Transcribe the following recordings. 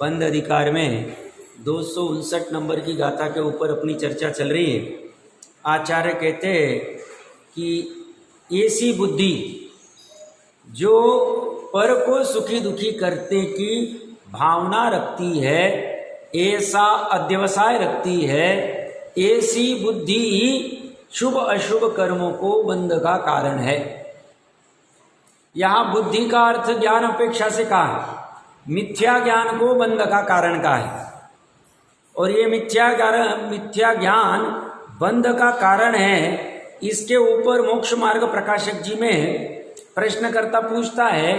बंद अधिकार में 259 नंबर की गाथा के ऊपर अपनी चर्चा चल रही है। आचार्य कहते हैं कि ऐसी बुद्धि जो पर को सुखी दुखी करने की भावना रखती है, ऐसा अध्यवसाय रखती है, ऐसी बुद्धि शुभ अशुभ कर्मों को बंध का कारण है। यहाँ बुद्धि का अर्थ ज्ञान अपेक्षा से कहा है, मिथ्या ज्ञान को बंध का कारण का है। और ये मिथ्या ज्ञान बंध का कारण है। इसके ऊपर मोक्ष मार्ग प्रकाशक जी में प्रश्नकर्ता पूछता है,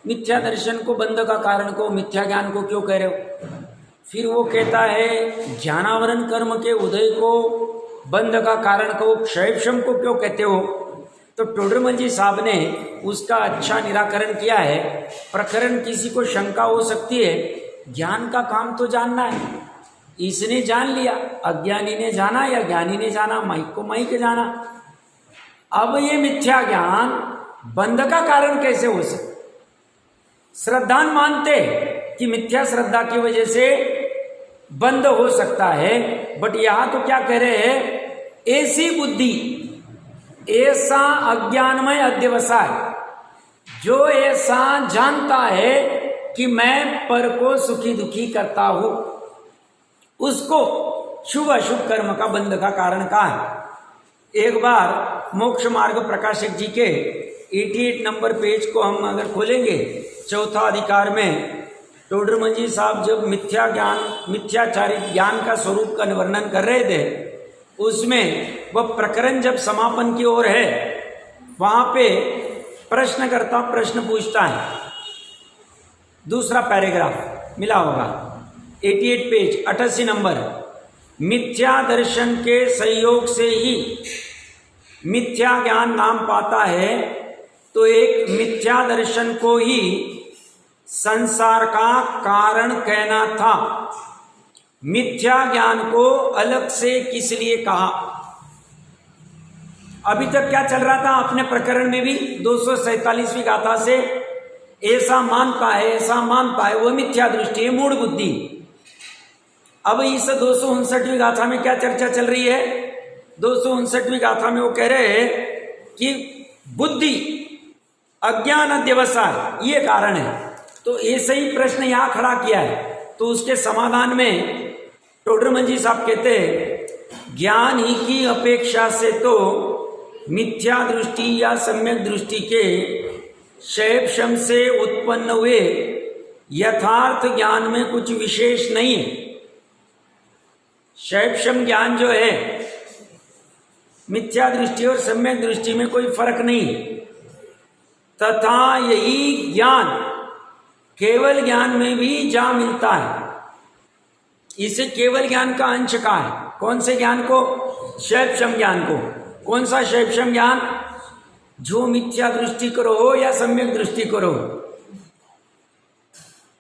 मिथ्या दर्शन को बंध का कारण को, मिथ्या ज्ञान को क्यों कह रहे हो? फिर वो कहता है, ज्ञानावरण कर्म के उदय को बंध का कारण को, क्षयक्षम को क्यों कहते हो? तो टोडरमल जी साहब ने उसका अच्छा निराकरण किया है। प्रकरण किसी को शंका हो सकती है, ज्ञान का काम तो जानना है, इसने जान लिया, अज्ञानी ने जाना या ज्ञानी ने जाना, माइक को माइक जाना। अब ये मिथ्या ज्ञान बंध का कारण कैसे हो सकता? श्रद्धान मानते कि मिथ्या श्रद्धा की वजह से बंद हो सकता है, बट यहां तो क्या कह रहे हैं, ऐसी बुद्धि, ऐसा अज्ञानमय अध्यवसाय जो ऐसा जानता है कि मैं पर को सुखी दुखी करता हूं, उसको शुभ अशुभ कर्म का बंध का कारण कहा है। एक बार मोक्ष मार्ग प्रकाशक जी के 88 नंबर पेज को हम अगर खोलेंगे, चौथा अधिकार में टोडरमल जी साहब जब मिथ्याचारित ज्ञान का स्वरूप का वर्णन कर रहे थे, उसमें वह प्रकरण जब समापन की ओर है, वहां पे प्रश्नकर्ता प्रश्न पूछता है। दूसरा पैराग्राफ मिला होगा, 88 पेज 88 नंबर। मिथ्या दर्शन के संयोग से ही मिथ्या ज्ञान नाम पाता है, तो एक मिथ्या दर्शन को ही संसार का कारण कहना था। मिथ्या ज्ञान को अलग से किस लिए कहा? अभी तक क्या चल रहा था अपने प्रकरण में भी, 247वीं गाथा से ऐसा मानता है, वो मिथ्या दृष्टि है, मूढ़ बुद्धि। अब इस 259वीं गाथा में क्या चर्चा चल रही है? 259वीं गाथा में वो कह रहे हैं कि बुद्धि, अज्ञान, अध्यवसाय ये कारण है। तो ऐसे ही प्रश्न यहां खड़ा किया है। तो उसके समाधान में टोडरमल जी साहब कहते हैं, ज्ञान ही की अपेक्षा से तो मिथ्या दृष्टि या सम्यक दृष्टि के शैवशम से उत्पन्न हुए यथार्थ ज्ञान में कुछ विशेष नहीं है। शैवशम ज्ञान जो है, मिथ्या दृष्टि और सम्यक दृष्टि में कोई फर्क नहीं, तथा यही ज्ञान केवल ज्ञान में भी जा मिलता है। इसे केवल ज्ञान का अंश कहा है। कौन से ज्ञान को? शैवशम ज्ञान को। कौन सा शैवशम ज्ञान? जो मिथ्या दृष्टि करो हो या सम्यक दृष्टि करो।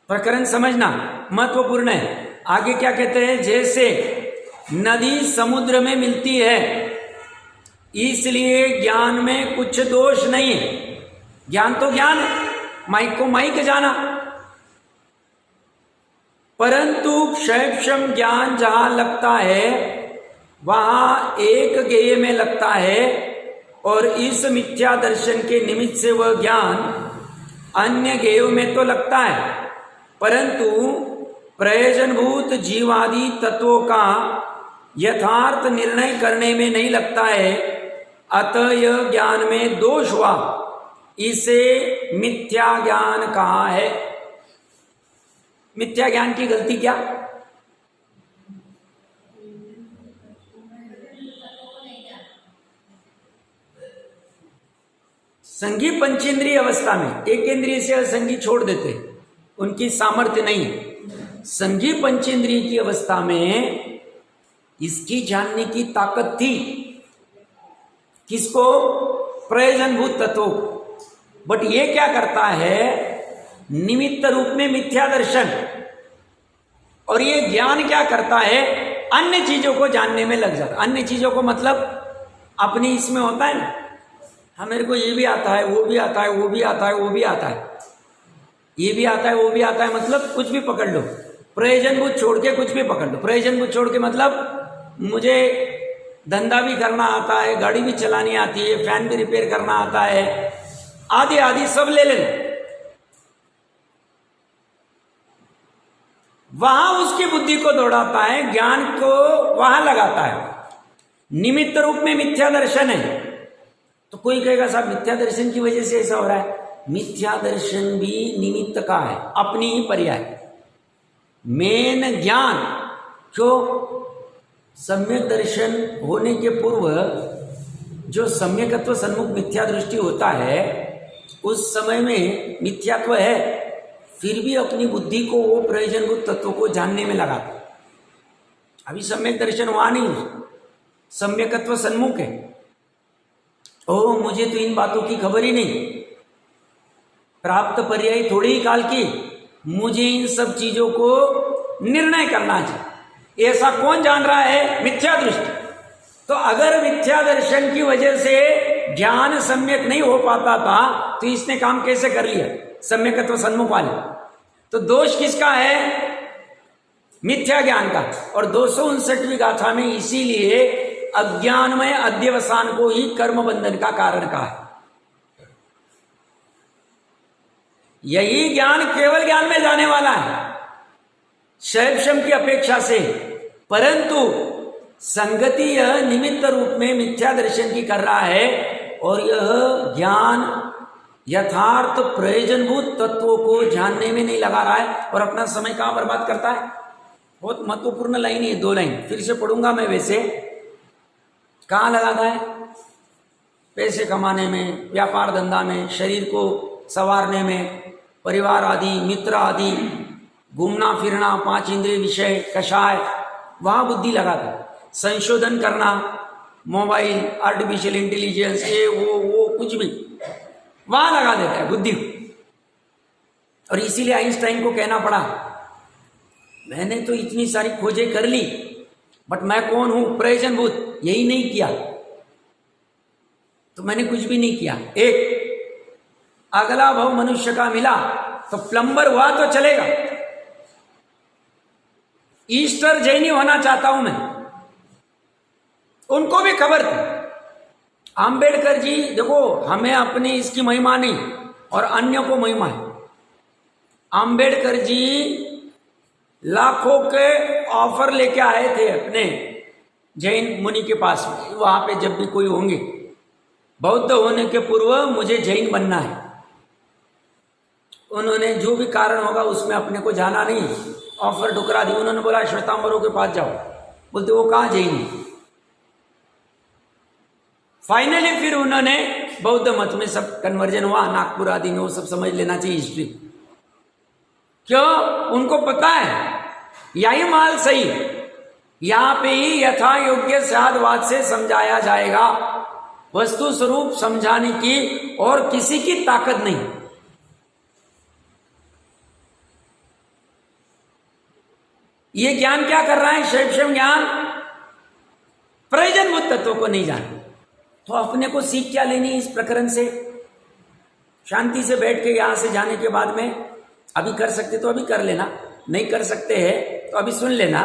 प्रकरण समझना महत्वपूर्ण है। आगे क्या कहते हैं, जैसे नदी समुद्र में मिलती है, इसलिए ज्ञान में कुछ दोष नहीं है। ज्ञान तो ज्ञान है, माइक को माइक जाना, परंतु शैवशम ज्ञान जहां लगता है वहां एक गेय में लगता है, और इस मिथ्या दर्शन के निमित्त से वह ज्ञान अन्य गेयों में तो लगता है, परंतु प्रयोजनभूत जीवादि तत्वों का यथार्थ निर्णय करने में नहीं लगता है। अतः यह ज्ञान में दोष हुआ, इसे मिथ्या ज्ञान कहा है। मिथ्या ज्ञान की गलती क्या? संघी पंचेंद्रिय अवस्था में एक इंद्रिय से असंगी छोड़ देते, उनकी सामर्थ्य नहीं। संघी पंचेंद्रिय की अवस्था में इसकी जानने की ताकत थी। किसको? प्रयोजनभूत तत्वों को। बट ये क्या करता है, निमित्त रूप में मिथ्या दर्शन, और ये ज्ञान क्या करता है, अन्य चीजों को जानने में लग जाता। अन्य चीजों को मतलब अपनी इसमें होता है ना, हाँ मेरे को ये भी आता है, वो भी आता है, वो भी आता है, वो भी आता है, ये भी आता है, वो भी आता है, मतलब कुछ भी पकड़ लो। प्रयोजनभूत छोड़ के कुछ भी पकड़ लो। प्रयोजनभूत छोड़ के मतलब मुझे धंधा भी करना आता है, गाड़ी भी चलानी आती है, फैन भी रिपेयर करना आता है, आदि आदि सब ले लेना। वहां उसकी बुद्धि को दौड़ाता है, ज्ञान को वहां लगाता है। निमित्त रूप में मिथ्या दर्शन है। तो कोई कहेगा साहब मिथ्या दर्शन की वजह से ऐसा हो रहा है। मिथ्या दर्शन भी निमित्त का है, अपनी ही पर्याय। मेन ज्ञान जो सम्यक दर्शन होने के पूर्व जो सम्यकत्व सन्मुख मिथ्या दृष्टि होता है, उस समय में मिथ्यात्व है, फिर भी अपनी बुद्धि को वो प्रयोजनभूत तत्व को जानने में लगाता। अभी सम्यक दर्शन वहां नहीं, सम्यकत्व सन्मुख है। ओ मुझे तो इन बातों की खबर ही नहीं, प्राप्त पर्याय थोड़े ही काल की, मुझे इन सब चीजों को निर्णय करना चाहिए। ऐसा कौन जान रहा है? मिथ्या दृष्टि। तो अगर मिथ्या दर्शन की वजह से ज्ञान सम्यक नहीं हो पाता था तो इसने काम कैसे कर लिया? सम्यकत्व सन्मुख वाले। तो दोष किसका है? मिथ्या ज्ञान का। और 259वीं गाथा में इसीलिए अज्ञानमय अध्यवसान को ही कर्म बंधन का कारण कहा है। यही ज्ञान केवल ज्ञान में जाने वाला है शैवशम की अपेक्षा से, परंतु संगति यह निमित्त रूप में मिथ्या दर्शन की कर रहा है और यह ज्ञान यथार्थ प्रयोजनभूत तत्वों को जानने में नहीं लगा रहा है और अपना समय कहाँ बर्बाद करता है। बहुत महत्वपूर्ण लाइन है, 2 लाइन फिर से पढ़ूंगा मैं। वैसे कहाँ लगाता है? पैसे कमाने में, व्यापार धंधा में, शरीर को संवारने में, परिवार आदि, मित्र आदि, घूमना फिरना, 5 इंद्रिय विषय, कषाय, वहां बुद्धि लगाता है। संशोधन करना, मोबाइल, आर्टिफिशियल इंटेलिजेंस, ये वो कुछ भी वहां लगा देता है बुद्धि। और इसीलिए आइंस्टाइन को कहना पड़ा, मैंने तो इतनी सारी खोजें कर ली, बट मैं कौन हूं? प्रयोजनभूत। यही नहीं किया तो मैंने कुछ भी नहीं किया। एक अगला भाव मनुष्य का मिला तो प्लम्बर हुआ तो चलेगा। ईस्टर जैनी होना चाहता हूं मैं, उनको भी खबर थी। आम्बेडकर जी देखो, हमें अपनी इसकी महिमा नहीं और अन्यों को महिमा है। आम्बेडकर जी लाखों के ऑफर लेके आए थे अपने जैन मुनि के पास में, वहां पे जब भी कोई होंगे, बौद्ध होने के पूर्व मुझे जैन बनना है। उन्होंने जो भी कारण होगा उसमें अपने को जाना नहीं, ऑफर ठुकरा दी। उन्होंने बोला श्वेतांबरों के पास जाओ। बोलते वो कहाँ जैन है? फाइनली फिर उन्होंने बौद्ध मत में सब कन्वर्जन हुआ, नागपुर आदि में, वो सब समझ लेना चाहिए हिस्ट्री। क्यों? उनको पता है यही माल सही, यहां पे ही यथा योग्य साधवाद से समझाया जाएगा, वस्तु स्वरूप समझाने की और किसी की ताकत नहीं। ये ज्ञान क्या कर रहा है? शैवशम ज्ञान प्रयोजनभूत तत्वों को नहीं जान। तो अपने को सीख क्या लेनी इस प्रकरण से? शांति से बैठ के यहां से जाने के बाद में, अभी कर सकते तो अभी कर लेना, नहीं कर सकते हैं तो अभी सुन लेना,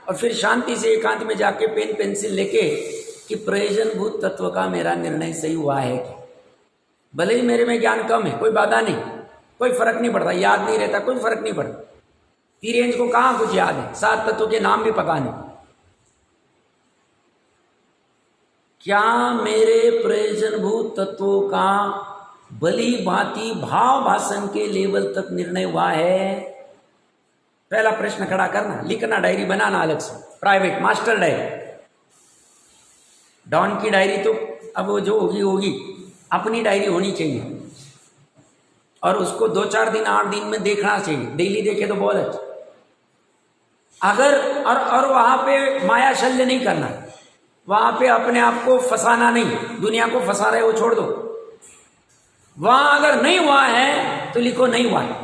और फिर शांति से एकांत में जाके पेन पेंसिल लेके कि प्रयोजनभूत तत्व का मेरा निर्णय सही हुआ है कि भले ही मेरे में ज्ञान कम है, कोई बाधा नहीं, कोई फर्क नहीं पड़ता, याद नहीं रहता, कोई फर्क नहीं पड़ता। तीरेंज को कहाँ कुछ याद है, 7 तत्वों के नाम भी पता नहीं। क्या मेरे प्रयोजनभूत तत्वों का भली भांति भाव भाषण के लेवल तक निर्णय हुआ है? पहला प्रश्न खड़ा करना, लिखना, डायरी बनाना अलग से, प्राइवेट मास्टर डायरी। डॉन की डायरी तो अब वो जो होगी होगी, अपनी डायरी होनी चाहिए और उसको 2-4 दिन 8 दिन में देखना चाहिए। डेली देखे तो बहुत अच्छा। अगर और वहां पे माया शल्य नहीं करना, वहां पे अपने आप को फंसाना नहीं, दुनिया को फंसा रहे वो छोड़ दो। वहां अगर नहीं हुआ है तो लिखो नहीं हुआ है।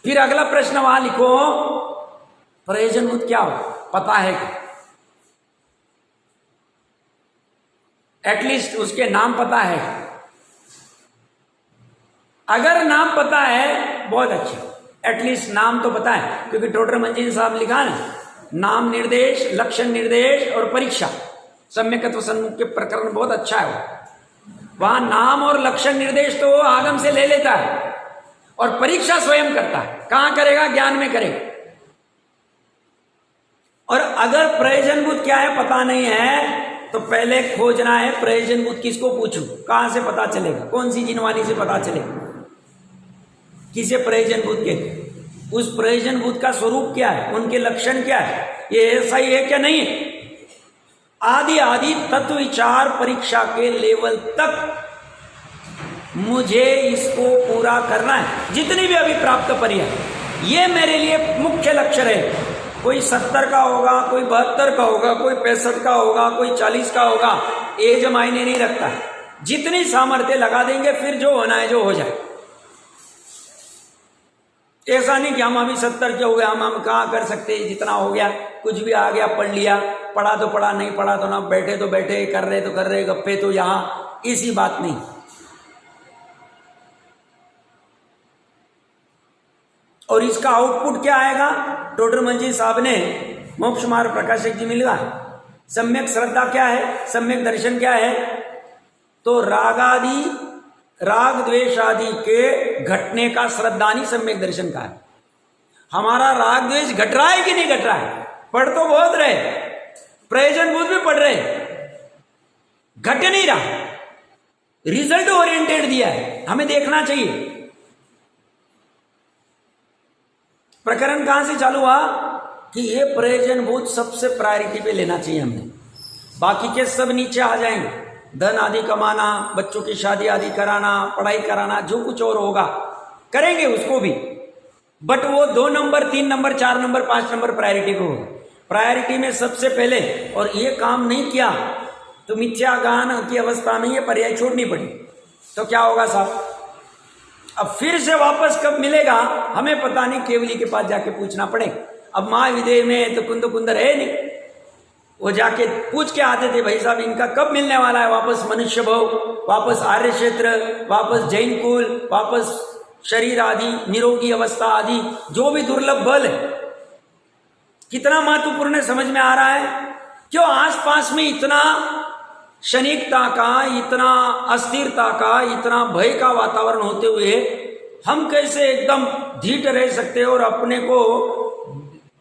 फिर अगला प्रश्न वहां लिखो, प्रयोजनभूत क्या हो, पता है? एटलीस्ट उसके नाम पता है। अगर नाम पता है बहुत अच्छा, एटलीस्ट नाम तो पता है, क्योंकि डॉक्टर मंजीर साहब लिखा ना, नाम निर्देश, लक्षण निर्देश और परीक्षा, सम्यकत्व सन्मुख के प्रकरण बहुत अच्छा है वो। वहां नाम और लक्षण निर्देश तो वो आगम से ले लेता है और परीक्षा स्वयं करता है। कहां करेगा? ज्ञान में करेगा। और अगर प्रयोजनभूत क्या है पता नहीं है तो पहले खोजना है प्रयोजनभूत किसको पूछूं, कहां से पता चलेगा, कौन सी जिनवानी से पता चलेगा, किसे प्रयोजनभूत कहते, उस प्रयोजनभूत का स्वरूप क्या है, उनके लक्षण क्या है, ये ऐसा ही है क्या नहीं है, आदि आदि तत्व विचार परीक्षा के लेवल तक मुझे इसको पूरा करना है। जितनी भी अभी प्राप्त परी है, ये मेरे लिए मुख्य लक्ष्य है। कोई 70 का होगा, कोई 72 का होगा, कोई 65 का होगा, कोई 40 का होगा, एज मायने नहीं रखता। जितनी सामर्थ्य लगा देंगे, फिर जो होना है जो हो जाए। ऐसा नहीं कि हम अभी 70 के हो गए, हम कहाँ कर सकते हैं, जितना हो गया, कुछ भी आ गया पढ़ लिया, पढ़ा तो पढ़ा, नहीं पढ़ा तो ना, बैठे तो बैठे, कर रहे तो कर रहे, गप्पे तो यहाँ, इसी बात नहीं। और इसका आउटपुट क्या आएगा? डॉक्टर मंजीर साहब ने मोक्ष मार्ग प्रकाशक जी मिला। सम्यक श्रद्धा क्या है, सम्यक दर्शन क्या है? तो रागादि, राग द्वेष आदि के घटने का श्रद्धानी सम्यक दर्शन का है। हमारा राग द्वेष घट रहा है कि नहीं घट रहा है? पढ़ तो बहुत रहे, प्रयोजनभूत भी पढ़ रहे, घट नहीं रहा। रिजल्ट ओरिएंटेड दिया है, हमें देखना चाहिए। प्रकरण कहां से चालू हुआ कि ये प्रयोजनभूत सबसे प्रायोरिटी पे लेना चाहिए हमने, बाकी के सब नीचे आ जाएंगे। धन आदि कमाना, बच्चों की शादी आदि कराना, पढ़ाई कराना, जो कुछ और होगा करेंगे उसको भी, बट वो 2 number, 3 number, 4 number, 5 number priority को होगा। प्रायोरिटी में सबसे पहले, और ये काम नहीं किया तो मिथ्या ज्ञान की अवस्था में ये पर्याय छोड़नी पड़ी। तो क्या होगा साहब? अब फिर से वापस कब मिलेगा हमें पता नहीं, केवली के पास जाके पूछना पड़े। अब महाविदेह में तो कुंद कुंदर है नहीं, वो जाके पूछ के आते थे, भाई साहब इनका कब मिलने वाला है वापस मनुष्य भव, वापस आर्य क्षेत्र, वापस जैन कुल, वापस शरीर आदि, निरोगी अवस्था आदि, जो भी दुर्लभ बल है। कितना महत्वपूर्ण है, समझ में आ रहा है? क्यों आसपास में इतना क्षणिकता का, इतना अस्थिरता का, इतना भय का वातावरण होते हुए हम कैसे एकदम धीट रह सकते और अपने को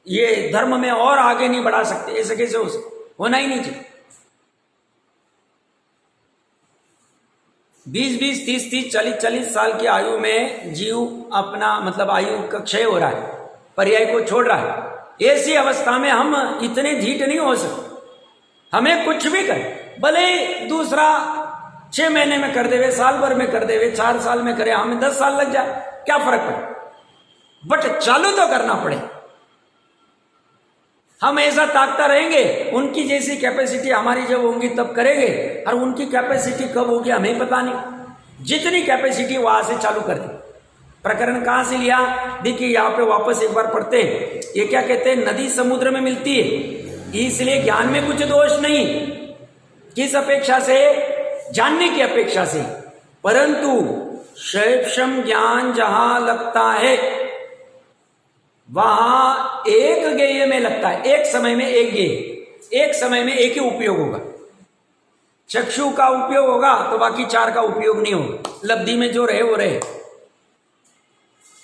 ये धर्म में और आगे नहीं बढ़ा सकते? ऐसे कैसे होना ही नहीं चाहिए। 20-20, 30-30, 40-40 साल की आयु में जीव अपना मतलब आयु का क्षय हो रहा है, पर्याय को छोड़ रहा है। ऐसी अवस्था में हम इतने धीट नहीं हो सकते। हमें कुछ भी करे, भले दूसरा 6 महीने में कर देवे, साल भर में कर देवे, 4 साल में करे, हमें 10 साल लग जाए, क्या फर्क पड़े, बट चालू तो करना पड़े। हम ऐसा ताकता रहेंगे, उनकी जैसी कैपेसिटी हमारी जब होंगी तब करेंगे, और उनकी कैपेसिटी कब होगी हमें पता नहीं। जितनी कैपेसिटी वहां से चालू कर दी। प्रकरण कहां से लिया? देखिए यहाँ पे वापस एक बार पढ़ते हैं। ये क्या कहते हैं? नदी समुद्र में मिलती है, इसलिए ज्ञान में कुछ दोष नहीं। किस अपेक्षा से? जानने की अपेक्षा से। परंतु शैक्षम ज्ञान जहां लगता है वहां एक ज्ञेय में लगता है, एक समय में एक ज्ञेय, एक समय में एक ही उपयोग होगा। चक्षु का उपयोग होगा तो बाकी 4 का उपयोग नहीं होगा। लब्धि में जो रहे वो रहे,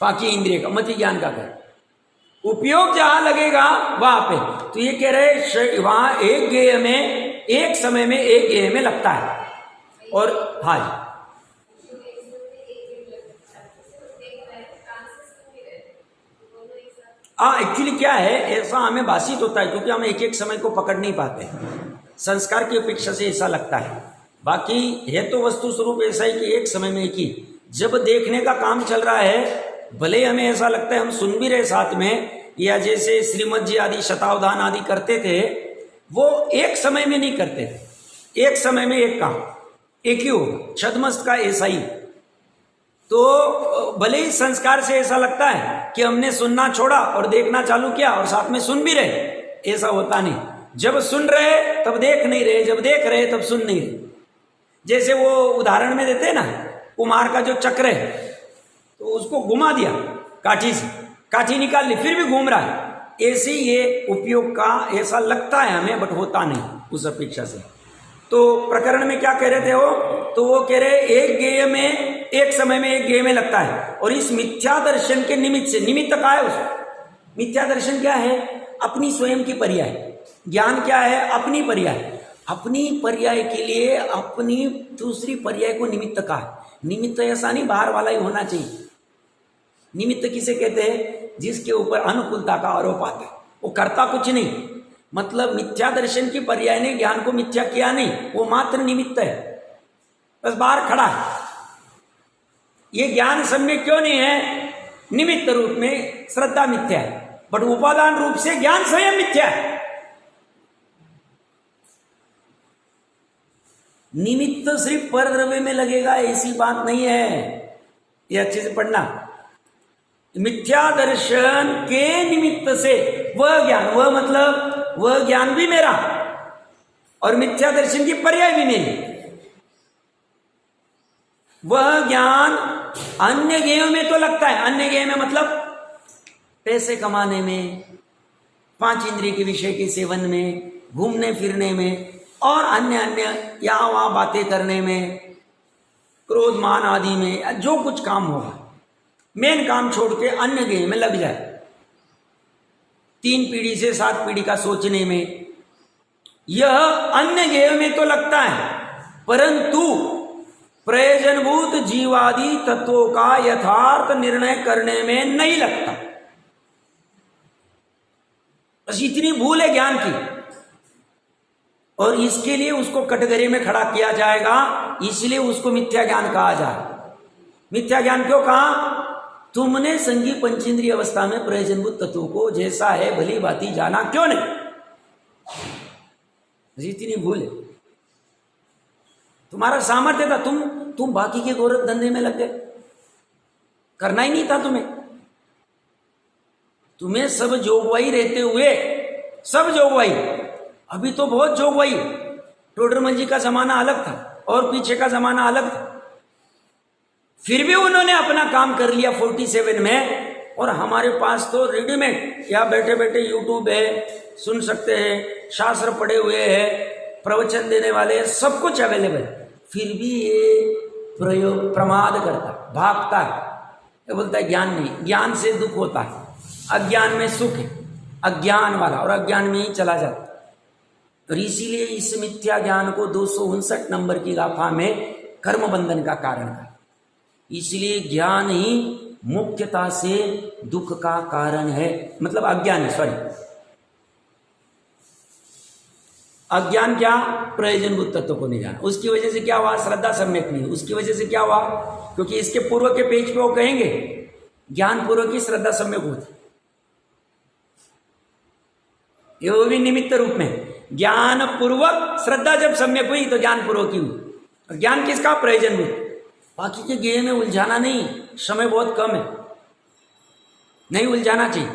बाकी इंद्रिय का, मति ज्ञान का कर उपयोग जहां लगेगा वहां पे। तो ये कह रहे वहां एक ज्ञेय में, एक समय में एक ज्ञेय में लगता है। और हाँ एक्चुअली क्या है, ऐसा हमें भाषित होता है क्योंकि हम एक एक समय को पकड़ नहीं पाते, संस्कार की अपेक्षा से ऐसा लगता है। बाकी है तो वस्तु स्वरूप ऐसा ही कि एक समय में एक ही। जब देखने का काम चल रहा है, भले हमें ऐसा लगता है हम सुन भी रहे साथ में, या जैसे श्रीमद जी आदि शतावधान आदि करते थे, वो एक समय में नहीं करते थे, एक समय में एक काम, एक ही होगा। छद्मस्त का ऐसा ही। तो भले ही संस्कार से ऐसा लगता है कि हमने सुनना छोड़ा और देखना चालू किया और साथ में सुन भी रहे, ऐसा होता नहीं। जब सुन रहे तब देख नहीं रहे, जब देख रहे तब सुन नहीं रहे। जैसे वो उदाहरण में देते हैं ना, कुम्हार का जो चक्र है तो उसको घुमा दिया काठी से, काठी निकाल ली फिर भी घूम रहा है। ऐसे ये उपयोग का ऐसा लगता है हमें, बट होता नहीं उस अपेक्षा से। तो प्रकरण में क्या कह रहे थे वो, तो वो कह रहे एक गेय में, एक समय में एक गेय में लगता है। और इस मिथ्या दर्शन के निमित्त से, निमित्त का है उसको, मिथ्या दर्शन क्या है, अपनी स्वयं की पर्याय। ज्ञान क्या है, अपनी पर्याय। अपनी पर्याय के लिए अपनी दूसरी पर्याय को निमित्त का है। निमित्त ऐसा नहीं बाहर वाला ही होना चाहिए। निमित्त किसे कहते हैं, जिसके ऊपर अनुकूलता का आरोप आता है, वो करता कुछ नहीं। मतलब मिथ्या दर्शन की पर्याय ने ज्ञान को मिथ्या किया नहीं, वो मात्र निमित्त है, बस बाहर खड़ा है। ये ज्ञान सम्यक क्यों नहीं है, निमित्त रूप में श्रद्धा मिथ्या है, बट उपादान रूप से ज्ञान स्वयं मिथ्या है। निमित्त सिर्फ पर द्रव्य में लगेगा ऐसी बात नहीं है, ये अच्छे से पढ़ना। मिथ्या दर्शन के निमित्त से वह ज्ञान, वह मतलब वह ज्ञान भी मेरा और मिथ्या दर्शन की पर्याय भी मेरी। वह ज्ञान अन्य गेयों में तो लगता है, अन्य गेय में मतलब पैसे कमाने में, पांच इंद्रिय के विषय के सेवन में, घूमने फिरने में और अन्य अन्य यहाँ वहां बातें करने में, क्रोध मान आदि में, जो कुछ काम होगा मेन काम छोड़ के अन्य गेय में लग जाए। 3 पीढ़ी से 7 पीढ़ी का सोचने में, यह अन्य गेय में तो लगता है, परंतु प्रयोजनभूत जीवादि तत्वों का यथार्थ निर्णय करने में नहीं लगता। बस इतनी भूल है ज्ञान की, और इसके लिए उसको कटघरे में खड़ा किया जाएगा, इसलिए उसको मिथ्या ज्ञान कहा जाए। मिथ्या ज्ञान क्यों कहा, तुमने संगी पंचेंद्रिय अवस्था में प्रयोजनभूत तत्वों को जैसा है भली भांति जाना क्यों नहीं, इतनी भूल है। तुम्हारा सामर्थ्य था, तुम बाकी के गोरख धंधे में लग गए, करना ही नहीं था तुम्हें सब जोगवाई रहते हुए, सब जोगवाई, अभी तो बहुत जोगवाई। टोडरमल जी का जमाना अलग था और पीछे का जमाना अलग था, फिर भी उन्होंने अपना काम कर लिया 47 में। और हमारे पास तो रेडीमेड, या बैठे बैठे यूट्यूब है, सुन सकते हैं, शास्त्र पढ़े हुए हैं, प्रवचन देने वाले, सब कुछ अवेलेबल, फिर भी ये प्रमाद करता, भागता है, ये बोलता है ज्ञान नहीं। ज्ञान से दुख होता है, अज्ञान में सुख है, अज्ञान वाला, और अज्ञान में ही चला जाता। और इसीलिए इस मिथ्या ज्ञान को 259 नंबर की गाफा में कर्म बंधन का कारण है। इसलिए ज्ञान ही मुख्यता से दुख का कारण है, मतलब अज्ञान, सॉरी अज्ञान क्या, प्रयोजनभूत तत्व को नहीं जाना। उसकी वजह से क्या हुआ, श्रद्धा सम्यक नहीं। उसकी वजह से क्या हुआ, क्योंकि इसके पूर्व के पेज पे वो कहेंगे ज्ञान पूर्वक की श्रद्धा सम्यक होती, ये भी निमित्त रूप में। ज्ञान पूर्वक श्रद्धा जब सम्यक हुई तो ज्ञान पूर्वक ही हुई। और ज्ञान किसका, प्रयोजनभूत। बाकी के गेय में उलझाना नहीं, समय बहुत कम है, नहीं उलझाना चाहिए,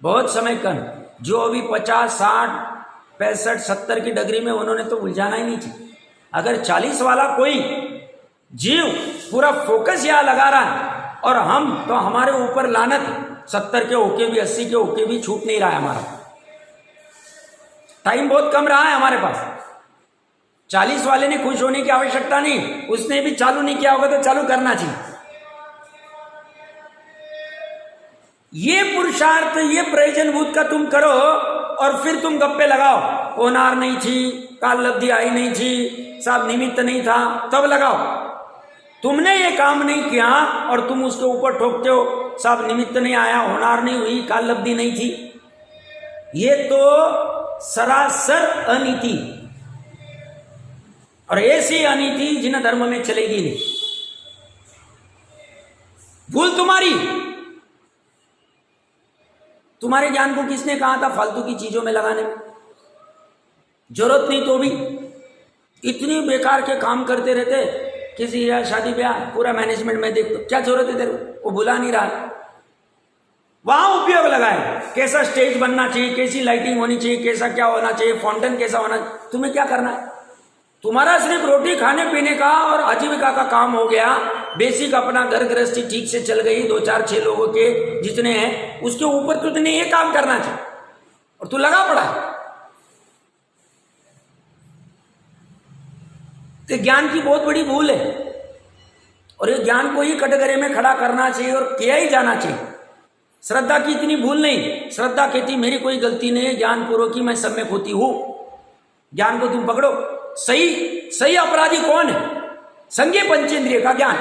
बहुत समय कम। जो अभी 50, 60, 65, 70 की डिग्री में, उन्होंने तो उलझाना ही नहीं चाहिए। अगर 40 वाला कोई जीव पूरा फोकस यहाँ लगा रहा है, और हम तो हमारे ऊपर लानत, 70 के होके भी, 80 के होके भी छूट नहीं रहा है। हमारा टाइम बहुत कम रहा है हमारे पास। 40 वाले ने खुश होने की आवश्यकता नहीं, उसने भी चालू नहीं किया होगा तो चालू करना चाहिए। ये पुरुषार्थ, ये प्रयोजनभूत का तुम करो, और फिर तुम गप्पे लगाओ, होनार नहीं थी, काल लब्धि आई नहीं थी, साहब निमित्त नहीं था, तब लगाओ। तुमने ये काम नहीं किया और तुम उसके ऊपर ठोकते हो, साहब निमित्त नहीं आया, होनार नहीं हुई, काल लब्धि नहीं थी। ये तो सरासर अनीति, और ऐसी अनीति जिन धर्म में चलेगी नहीं। भूल तुम्हारे ज्ञान को किसने कहा था फालतू की चीजों में लगाने में, जरूरत नहीं तो भी इतनी बेकार के काम करते रहते। किसी या शादी ब्याह पूरा मैनेजमेंट में देख, तो क्या जरूरत है तेरे को, वो बुला नहीं रहा, वहां उपयोग लगाए। कैसा स्टेज बनना चाहिए, कैसी लाइटिंग होनी चाहिए, कैसा क्या होना चाहिए, फाउंटेन कैसा होना, तुम्हें क्या करना है। तुम्हारा सिर्फ रोटी खाने पीने का और आजीविका का काम हो गया, बेसिक अपना घर गृहस्थी ठीक से चल गई, 2 4 6 लोगों के जितने हैं, उसके ऊपर तुझने ये काम करना चाहिए और तू लगा पड़ा। तो ज्ञान की बहुत बड़ी भूल है और ये ज्ञान को ही कटघरे में खड़ा करना चाहिए और किया ही जाना चाहिए। श्रद्धा की इतनी भूल नहीं। श्रद्धा कहती मेरी कोई गलती नहीं है, ज्ञान पूर्वक की मैं सम्यक होती हूं। ज्ञान को तुम पकड़ो। सही अपराधी कौन है? संज्ञे पंचेंद्रिय का ज्ञान,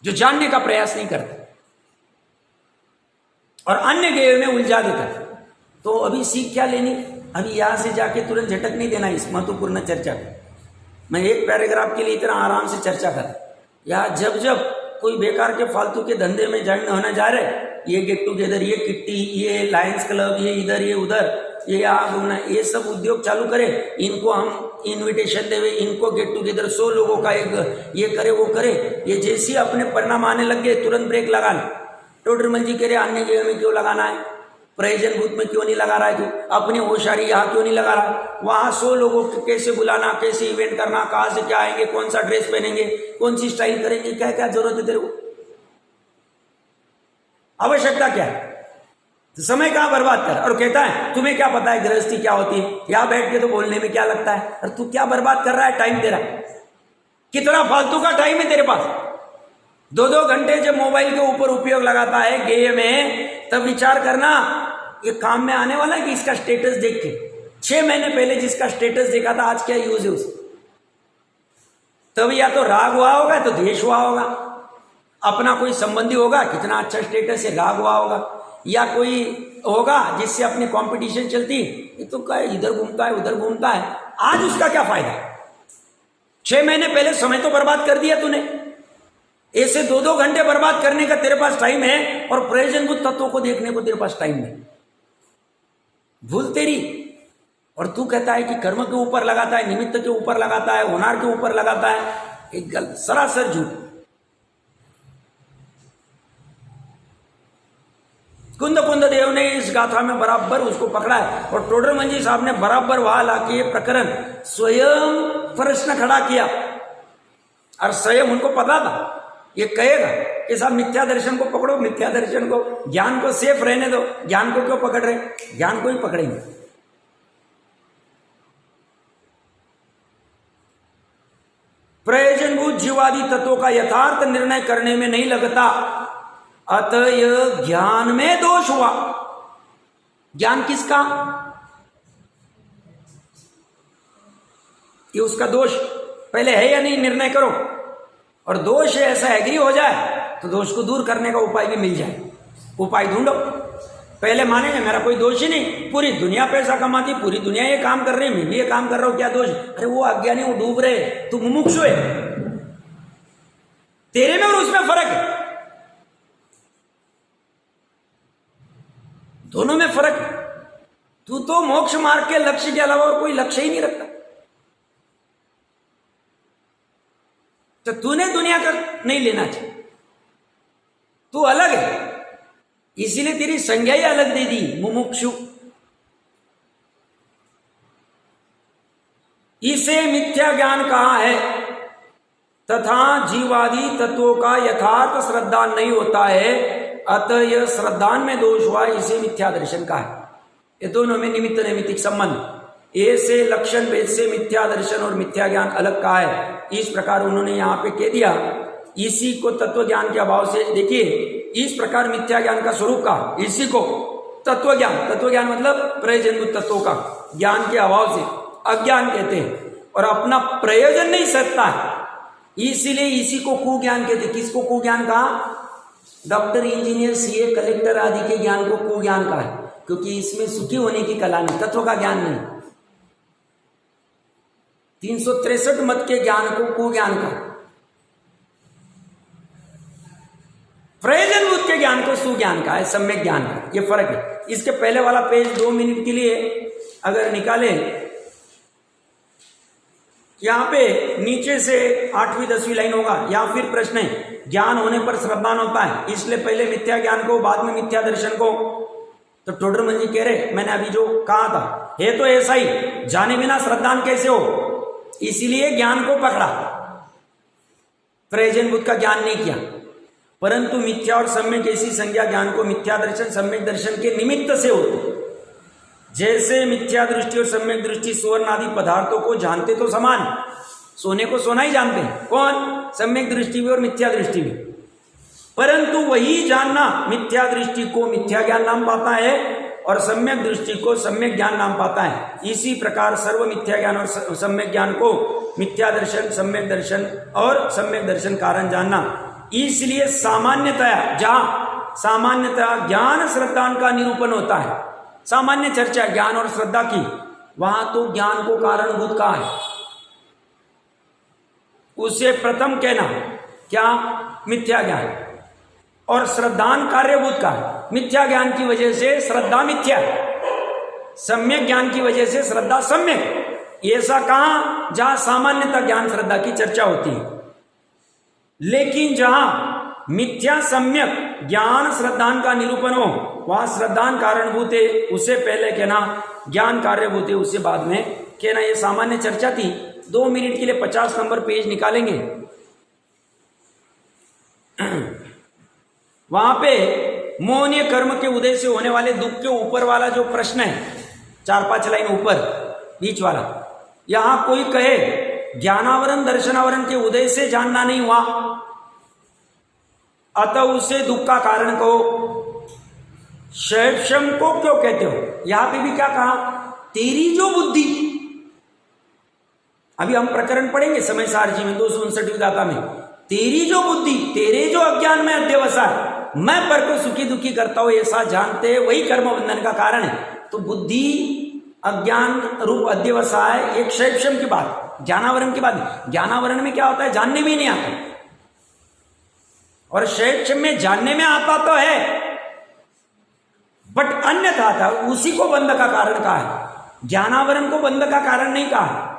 जो जानने का प्रयास नहीं करता और अन्य गेय में उलझा देता है। तो अभी सीख क्या लेनी? अभी यहां से जाके तुरंत झटक नहीं देना इस महत्वपूर्ण चर्चा को। मैं एक पैराग्राफ के लिए इतना आराम से चर्चा कर, या जब जब कोई बेकार के फालतू के धंधे में ज्वाइन होने जा रहे, ये गेट टुगेदर, ये किट्टी, ये लायंस क्लब, ये इधर ये उधर, ये यहाँ घूमना, ये सब उद्योग चालू करे, इनको हम इनविटेशन देवे, इनको गेट टुगेदर 100 लोगों का एक ये करे वो करे, ये जैसे अपने परिणाम आने लग गए तुरंत ब्रेक लगाना। टोडरमल जी कह रहे अन्य जगह में क्यों लगाना है, प्रयोजन भूत में क्यों नहीं लगा रहा है, तू अपनी होशियारी यहाँ क्यों नहीं लगा रहा? वहाँ 100 लोगों को कैसे बुलाना, कैसे इवेंट करना, कहाँ से क्या आएंगे, कौन सा ड्रेस पहनेंगे, कौन सी स्टाइल करेंगे, क्या क्या जरूरत है तेरे को? आवश्यकता क्या है? तो समय कहाँ बर्बाद कर। और कहता है तुम्हें क्या पता है गृहस्थी क्या होती है, यहाँ बैठ के तो बोलने में क्या लगता है। और तू क्या बर्बाद कर रहा है टाइम तेरा? कितना फालतू का टाइम है तेरे पास? 2 घंटे जब मोबाइल के ऊपर उपयोग लगाता है गेय में, तब विचार करना ये काम में आने वाला है कि इसका स्टेटस देख के 6 महीने पहले जिसका स्टेटस देखा था आज क्या यूज है उसका? तब या तो राग हुआ होगा तो द्वेष हुआ होगा, अपना कोई संबंधी होगा कितना अच्छा स्टेटस है, राग हुआ होगा, या कोई होगा जिससे अपनी कंपटीशन चलती, ये तो क्या इधर घूमता है उधर घूमता है, आज उसका क्या फायदा? 6 महीने पहले समय तो बर्बाद कर दिया तूने। ऐसे 2 घंटे बर्बाद करने का तेरे पास टाइम है और प्रयोजनभूत तत्वों को देखने को तेरे पास टाइम नहीं। भूल तेरी। और तू कहता है कि कर्म के ऊपर लगाता है, निमित्त के ऊपर लगाता है, होनार के ऊपर लगाता है, एक गलत सरासर झूठ। कुंद देव ने इस गाथा में बराबर उसको पकड़ा है और टोडरमल जी साहब ने बराबर वहां लाके ये प्रकरण स्वयं प्रश्न खड़ा किया और स्वयं उनको पता था ये कहेगा कि साहब मिथ्या दर्शन को पकड़ो, मिथ्या दर्शन को, ज्ञान को सेफ रहने दो, ज्ञान को क्यों पकड़ रहे? ज्ञान को ही पकड़ेंगे। प्रयोजनभूत जीवादि तत्वों का यथार्थ निर्णय करने में नहीं लगता, अतः ज्ञान में दोष हुआ। ज्ञान किसका? ये उसका दोष पहले है या नहीं निर्णय करो, और दोष ऐसा एग्री हो जाए तो दोष को दूर करने का उपाय भी मिल जाए। उपाय ढूंढो। पहले मानेंगे मेरा कोई दोष ही नहीं, पूरी दुनिया पैसा कमाती, पूरी दुनिया ये काम कर रही है, मैं भी ये काम कर रहा हूं, क्या दोष? अरे वो अज्ञानी, वो डूब रहे, तू मुमुक्षु है। तेरे में और उसमें फर्क है, दोनों में फर्क। तू तो मोक्ष मार्ग के लक्ष्य के अलावा और कोई लक्ष्य ही नहीं रखता, तो तूने दुनिया का नहीं लेना चाहिए। तू अलग है, इसीलिए तेरी संज्ञा ही अलग दे दी, मुमुक्षु। इसे मिथ्या ज्ञान कहा है तथा जीवादि तत्वों का यथार्थ श्रद्धा नहीं होता है, अतः यह श्रद्धान में दोष हुआ, इसे मिथ्या दर्शन का है। ये दोनों में निमित्त नैमित्तिक संबंध, ऐसे लक्षण भेद से मिथ्या दर्शन और मिथ्या ज्ञान अलग का है। इस प्रकार उन्होंने यहाँ पे कह दिया। इसी को तत्व ज्ञान के अभाव से, देखिए इस प्रकार मिथ्या ज्ञान का स्वरूप का, इसी को तत्व ज्ञान मतलब प्रयोजनभूत तत्वों का ज्ञान के अभाव से अज्ञान कहते हैं, और अपना प्रयोजन नहीं सकता है, इसीलिए इसी को कुज्ञान कहते। किसको कुज्ञान कहा? डॉक्टर, इंजीनियर, सीए, कलेक्टर आदि के ज्ञान को कुज्ञान कहा है, क्योंकि इसमें सुखी होने की कला नहीं, तत्व का ज्ञान नहीं। 363 मत के ज्ञान को कुज्ञान कहा, प्रयोजनभूत के ज्ञान को सुज्ञान का है, सम्यक ज्ञान का। ये फर्क है। इसके पहले वाला पेज 2 मिनट के लिए अगर निकाले, यहां पे नीचे से 8वीं 10वीं लाइन होगा, या फिर प्रश्न है ज्ञान होने पर श्रद्धान होता है, इसलिए पहले मिथ्या ज्ञान को बाद में मिथ्या दर्शन को। तो टोडरमल जी कह रहे मैंने अभी जो कहा था है तो ऐसा ही, जाने बिना श्रद्धान कैसे हो, इसीलिए ज्ञान को पकड़ा। प्रयोजन बुद्ध का ज्ञान नहीं किया, परंतु मिथ्या और सम्यक ऐसी संज्ञा ज्ञान को मिथ्या दर्शन सम्यक दर्शन के निमित्त से होते। जैसे मिथ्या दृष्टि और सम्यक दृष्टि सुवर्ण आदि पदार्थों को जानते तो समान, सोने को सोना ही जानते हैं, कौन? सम्यक दृष्टि भी और मिथ्या दृष्टि भी। परंतु वही जानना मिथ्या दृष्टि को मिथ्या ज्ञान नाम पाता है और सम्यक दृष्टि को सम्यक ज्ञान नाम पाता है। इसी प्रकार सर्व मिथ्या ज्ञान और सम्यक ज्ञान को मिथ्या दर्शन, सम्यक दर्शन और सम्यक दर्शन कारण जानना। इसलिए सामान्यतया जहां सामान्यतया ज्ञान श्रद्धा का निरूपण होता है, सामान्य चर्चा ज्ञान और श्रद्धा की, वहां तो ज्ञान को कारणभूत कहा है, उसे प्रथम कहना क्या? मिथ्या ज्ञान। और श्रद्धान कार्यभूत का है, मिथ्या ज्ञान की वजह से श्रद्धा मिथ्या, सम्यक ज्ञान की वजह से श्रद्धा सम्यक। ऐसा कहां? जहां सामान्यता ज्ञान श्रद्धा की चर्चा होती है। लेकिन जहां मिथ्या सम्यक ज्ञान श्रद्धान का निरूपण हो, वहां श्रद्धान कारणभूत है, उसे पहले कहना, ज्ञान कार्यभूत है उसे बाद में कहना। यह सामान्य चर्चा थी। 2 मिनट के लिए 50 नंबर पेज निकालेंगे। वहां पे मोहनीय कर्म के उदय से होने वाले दुख के ऊपर वाला जो प्रश्न है, 4-5 लाइन ऊपर बीच वाला, यहां कोई कहे ज्ञानावरण दर्शनावरण के उदय से जानना नहीं हुआ, अतः उसे दुख का कारण कहो। शैक्षम को क्यों कहते हो? यहां पे भी क्या कहा? तेरी जो बुद्धि, अभी हम प्रकरण पढ़ेंगे समय सारजी में 259 गाथा में, तेरी जो बुद्धि, तेरे जो अज्ञान में अध्यवसाय, मैं पर को सुखी दुखी करता हूं ऐसा जानते, वही कर्म बंधन का कारण है। तो बुद्धि अज्ञान रूप अध्यवसाय एक शैक्षम की बात, ज्ञानावरण की बात। ज्ञानावरण में क्या होता है? जानने में नहीं आता, और शैक्षम में जानने में आता तो है, बट अन्यथा था, उसी को बंध का कारण कहा है, ज्ञानावरण को बंध का कारण नहीं कहा।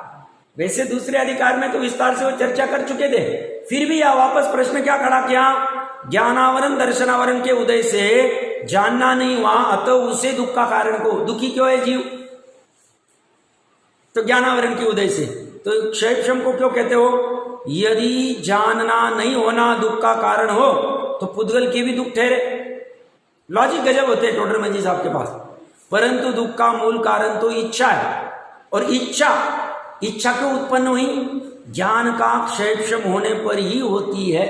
वैसे दूसरे अधिकार में तो विस्तार से वो चर्चा कर चुके थे, फिर भी यह वापस प्रश्न क्या खड़ा किया? ज्ञानावरण दर्शनावरण के उदय से जानना नहीं हुआ, अतः उसे दुख का कारण को, दुखी क्यों है जीव? तो ज्ञानावरण के उदय से। तो शैक्षम को क्यों कहते हो? यदि जानना नहीं होना दुख का कारण हो तो पुद्गल के भी दुख ठहरे। लॉजिक गजब होते हैं टोडर मंजी साहब के पास। परंतु दुख का मूल कारण तो इच्छा है, और इच्छा क्यों उत्पन्न हुई? ज्ञान का क्षयक्षम होने पर ही होती है,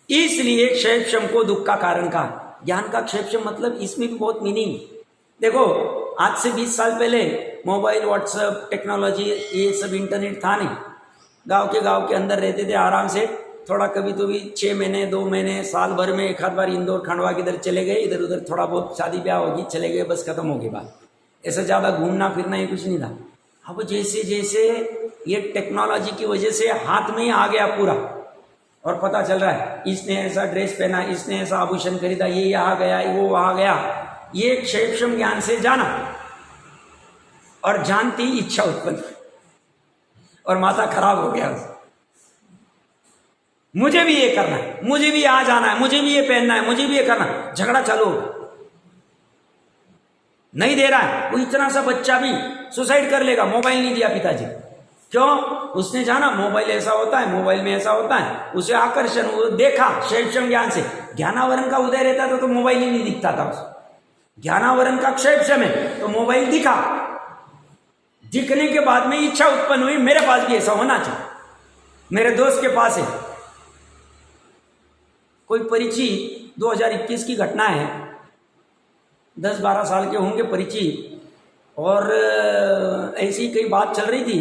इसलिए क्षयक्षम को दुख का कारण कहा। ज्ञान का क्षयक्षम मतलब इसमें भी बहुत मीनिंग। देखो, आज से 20 साल पहले मोबाइल, व्हाट्सएप, टेक्नोलॉजी, ये सब इंटरनेट था नहीं। गांव के अंदर रहते थे आराम से, थोड़ा कभी तो भी 6 महीने 2 महीने साल भर में एक आध बार इंदौर खंडवा किधर चले गए, इधर उधर थोड़ा बहुत शादी ब्याह होगी, चले गए, बस खत्म हो गई बात। ऐसा ज़्यादा घूमना फिरना ये कुछ नहीं था। अब जैसे जैसे ये टेक्नोलॉजी की वजह से हाथ में ही आ गया पूरा, और पता चल रहा है इसने ऐसा ड्रेस पहना, इसने ऐसा आभूषण खरीदा, ये यहाँ गया, वो वहाँ गया, ये क्षेक्षम ज्ञान से जाना, और जानती इच्छा उत्पन्न, और माथा खराब हो गया। मुझे भी ये करना है, मुझे भी यहाँ जाना है, मुझे भी ये पहनना है, मुझे भी ये करना है, झगड़ा चालू हो। नहीं दे रहा है वो, इतना सा बच्चा भी सुसाइड कर लेगा, मोबाइल नहीं दिया पिताजी। क्यों? उसने जाना मोबाइल ऐसा होता है, मोबाइल में ऐसा होता है, उसे आकर्षण, वो देखा क्षेक्षम ज्ञान से। ज्ञानावरण का उदय रहता था तो मोबाइल ही नहीं दिखता था उसे। ज्ञानावरण का क्षेक्षम है तो मोबाइल दिखा, दिखने के बाद में इच्छा उत्पन्न हुई, मेरे पास भी ऐसा होना चाहिए, मेरे दोस्त के पास है। कोई परिचित, 2021 की घटना है, 10-12 साल के होंगे परिचित, और ऐसी कई बात चल रही थी,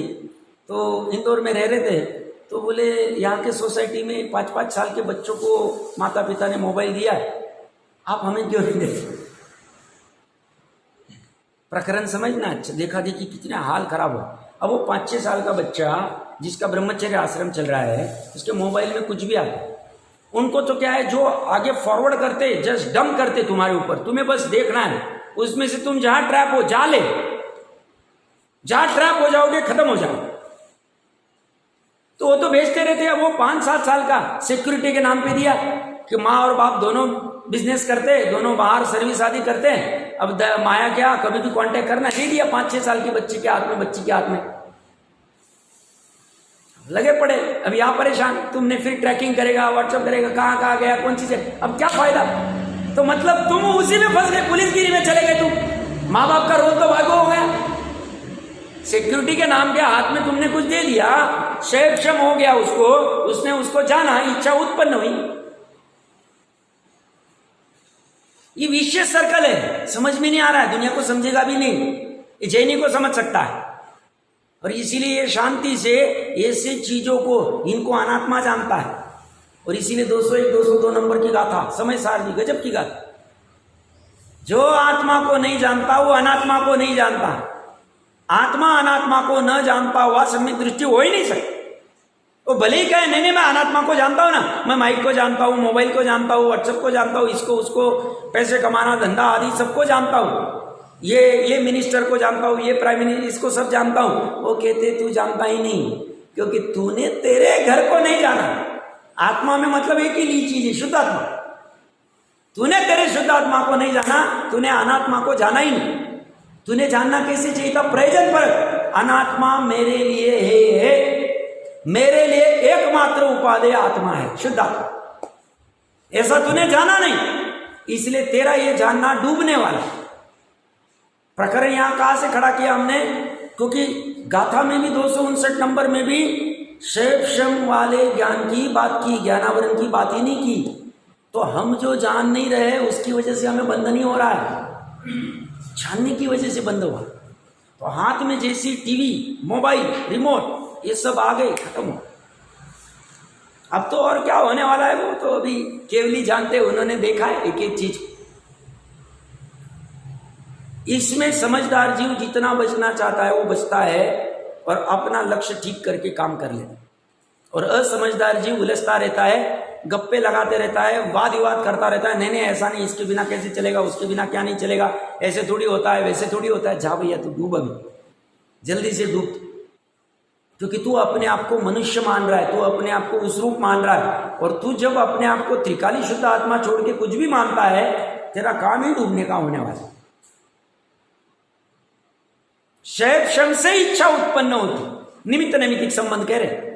तो इंदौर में रह रहे थे, तो बोले यहाँ के सोसाइटी में 5-5 साल के बच्चों को माता पिता ने मोबाइल दिया है, आप हमें क्यों नहीं देते? प्रकरण समझना। अच्छा, देखा देखी कितने हाल खराब हो। अब वो 5-6 साल का बच्चा जिसका ब्रह्मचर्य आश्रम चल रहा है, उसके मोबाइल में कुछ भी आता है, उनको तो क्या है, जो आगे फॉरवर्ड करते, जस्ट डंप करते तुम्हारे ऊपर, तुम्हें बस देखना है, उसमें से तुम जहां ट्रैप हो जा ले, जहां ट्रैप हो जाओगे खत्म हो जाओगे। तो वो तो भेजते रहते हैं। वो 5-7 साल का सिक्योरिटी के नाम पे दिया कि माँ और बाप दोनों बिजनेस करते हैं, दोनों बाहर सर्विस आदि करते हैं, अब माया क्या, कभी भी कांटेक्ट करना, दे दिया 5-6 साल के बच्चे के हाथ में, बच्ची के हाथ में। लगे पड़े। अब यहाँ परेशान, तुमने फिर ट्रैकिंग करेगा, व्हाट्सअप करेगा, कहाँ कहाँ गया, कौन चीज है, अब क्या फायदा। तो मतलब तुम उसी में फंस गए, पुलिसगिरी में चले गए तुम। माँ बाप का रोज तो भागो हो गया, सिक्योरिटी के नाम के हाथ में तुमने कुछ दे दिया, क्षेम हो गया उसको, उसने उसको जाना, इच्छा उत्पन्न हुई। ये विशेष सर्कल है, समझ में नहीं आ रहा है, दुनिया को समझेगा भी नहीं, ये जैनी को समझ सकता है। और इसीलिए ये शांति से ऐसी चीजों को, इनको अनात्मा जानता है। और इसीलिए 201 202 नंबर की गाथा, समय सारणी गजब की गाथा। जो आत्मा को नहीं जानता वो अनात्मा को नहीं जानता, आत्मा अनात्मा को न जानता हुआ सम्यक दृष्टि हो ही नहीं सकती। वो भले ही कहे नहीं मैं अनात्मा को जानता हूं ना, मैं माइक को जानता हूं, मोबाइल को जानता हूं, व्हाट्सएप को जानता हूं, इसको उसको, पैसे कमाना, धंधा आदि सबको जानता हूं, ये मिनिस्टर को जानता हूं, ये प्राइम मिनिस्टर, इसको सब जानता हूं। वो कहते तू जानता ही नहीं, क्योंकि तूने तेरे घर को नहीं जाना। आत्मा में मतलब एक ही चीज है, शुद्ध आत्मा। तूने तेरे शुद्ध आत्मा को नहीं जाना, तूने अनात्मा को जाना ही नहीं। तूने जानना कैसे चाहिए था, प्रयोजन पर। अनात्मा मेरे लिए है, मेरे लिए एकमात्र उपादेय आत्मा है, शुद्ध आत्मा। ऐसा तूने जाना नहीं, इसलिए तेरा ये जानना डूबने वाला। प्रकरण यहां कहां से खड़ा किया हमने, क्योंकि गाथा में भी 259 नंबर में भी क्षेम वाले ज्ञान की बात की, ज्ञानावरण की बात ही नहीं की। तो हम जो जान नहीं रहे उसकी वजह से हमें बंधन ही हो रहा है, जानने की वजह से बंद हुआ। तो हाथ में जैसी टीवी, मोबाइल, रिमोट, ये सब आ गए, खत्म हो। अब तो और क्या होने वाला है वो तो अभी केवली जानते, उन्होंने देखा है एक एक चीज। इसमें समझदार जीव जितना बचना चाहता है वो बचता है और अपना लक्ष्य ठीक करके काम कर लेता है। और असमझदार जीव उलझता रहता है, गप्पे लगाते रहता है, वाद विवाद करता रहता है, नहीं ऐसा नहीं, इसके बिना कैसे चलेगा, उसके बिना क्या नहीं चलेगा, ऐसे थोड़ी होता है, वैसे थोड़ी होता है। जा भैया तू डूब, अभी जल्दी से डूब, क्योंकि तू अपने आप को मनुष्य मान रहा है, तू अपने आप को उस रूप मान रहा है। और तू जब अपने आप को त्रिकाली शुद्ध आत्मा छोड़ के कुछ भी मानता है, तेरा काम ही डूबने का होने वाला है। क्षेम से इच्छा उत्पन्न होती, निमित्त नैमित्तिक संबंध कह रहे,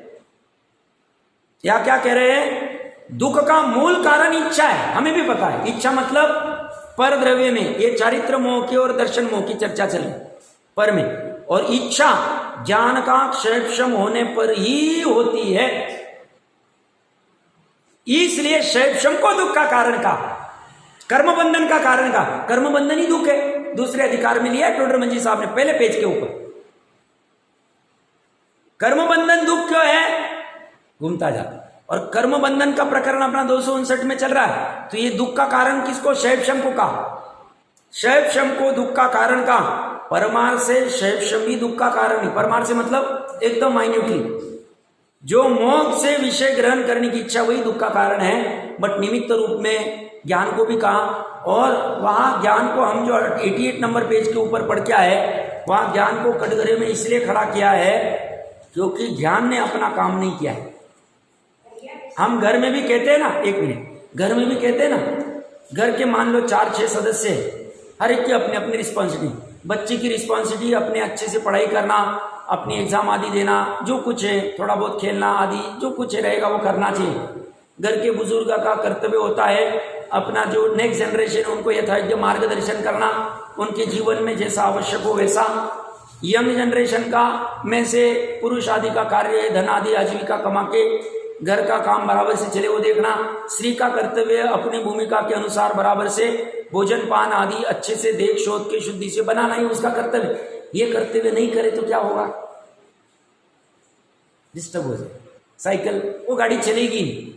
या क्या कह रहे हैं, दुख का मूल कारण इच्छा है। हमें भी पता है इच्छा मतलब पर द्रव्य में, ये चारित्र मोह की और दर्शन मोह की चर्चा चल रही पर में। और इच्छा ज्ञान का क्षेम होने पर ही होती है, इसलिए क्षेम को दुख का कारण का, कर्म बंधन का कारण का। कर्म बंधन ही दुख है, दूसरे अधिकार में लिया है टोडरमल जी साहब ने पहले पेज के ऊपर। कर्म बंधन दुख क्यों है, घूमता जाता। और कर्म बंधन का प्रकरण अपना 259 में चल रहा है। तो ये दुख का कारण किसको, क्षेम को कहा, क्षेम को दुख का कारण कहा। परमार्थ से क्षेम भी दुख का कारण नहीं, परमार्थ से मतलब एकदम माइन्यूटली, जो मोक्ष से विषय ग्रहण करने की इच्छा वही दुख का कारण है। बट निमित्त रूप में ज्ञान को भी कहा। और वहां ज्ञान को हम जो 88 नंबर पेज के ऊपर पढ़ के आए, वहां ज्ञान को कटघरे में इसलिए खड़ा किया है क्योंकि ज्ञान ने अपना काम नहीं किया है। हम घर में भी कहते हैं ना, एक मिनट, घर में भी कहते हैं ना, घर के मान लो 4-6 सदस्य, हर एक की अपनी अपनी रिस्पॉन्सिबिलिटी। बच्चे की रिस्पॉन्सिबिलिटी अपने अच्छे से पढ़ाई करना, अपनी एग्जाम आदि देना, जो कुछ है थोड़ा बहुत खेलना आदि जो कुछ रहेगा वो करना चाहिए। घर के बुजुर्ग का कर्तव्य होता है अपना जो नेक्स्ट जनरेशन है उनको यथायोग्य मार्गदर्शन करना, उनके जीवन में जैसा आवश्यक हो वैसा। यंग जनरेशन का में से पुरुष आदि का कार्य धन आदि आजीविका कमा के घर का काम बराबर से चले वो देखना। स्त्री का कर्तव्य अपनी भूमिका के अनुसार बराबर से भोजन पान आदि अच्छे से देख शोध के शुद्धि से बनाना ही उसका कर्तव्य। ये कर्तव्य नहीं करे तो क्या होगा, डिस्टर्ब हो जाए। साइकिल वो गाड़ी चलेगी